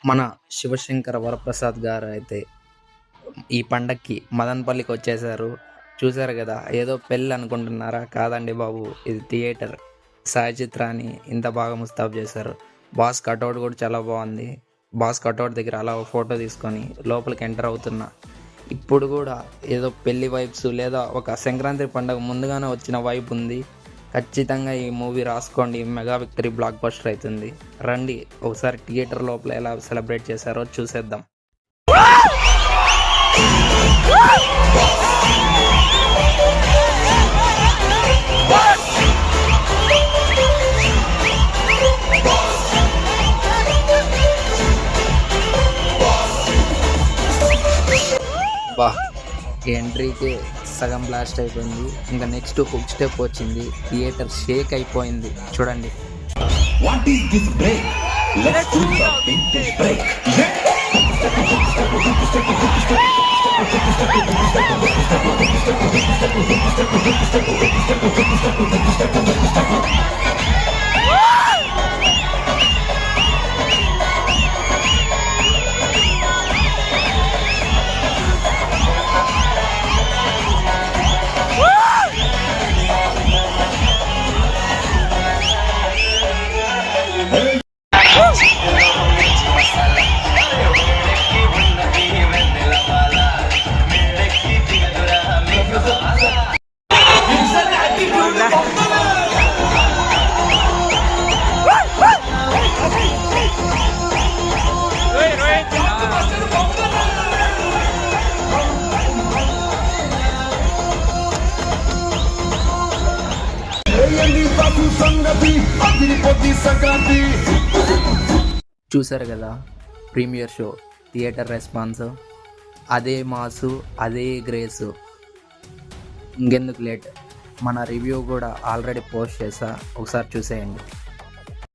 మన శివశంకర వరప్రసాద్ గారు అయితే ఈ పండక్కి మదనపల్లికి వచ్చేసారు. చూసారు కదా, ఏదో పెళ్ళి అనుకుంటున్నారా? కాదండి బాబు, ఇది థియేటర్. సాయి చిత్రాన్ని ఇంత బాగా ముస్తాబు చేశారు. బాస్ కటౌట్ కూడా చాలా బాగుంది. బాస్ కటౌట్ దగ్గర అలా ఫోటో తీసుకొని లోపలికి ఎంటర్ అవుతున్నా. ఇప్పుడు కూడా ఏదో పెళ్లి వైబ్స్ లేదా ఒక సంక్రాంతి పండుగ ముందుగానే వచ్చిన వైబ్ ఉంది. ఖచ్చితంగా ఈ మూవీ రాసుకోండి, మెగా విక్టరీ బ్లాక్ బస్టర్ అవుతుంది. రండి ఒకసారి థియేటర్ లోపల ఎలా సెలబ్రేట్ చేశారో చూసేద్దాం. బా, ఎంట్రీకి సగం బ్లాస్ట్ అయిపోయింది. ఇంకా నెక్స్ట్ హుక్ స్టెప్ వచ్చింది. థియేటర్ షేక్ అయిపోయింది. చూడండి. What is this break? Let's do the vintage break. చూసారు కదా, ప్రీమియర్ షో, థియేటర్ రెస్పాన్స్, అదే మాసు, అదే గ్రేసు. ఇంకెందుకు లేట్, మన రివ్యూ కూడా ఆల్రెడీ పోస్ట్ చేసా, ఒకసారి చూసేయండి.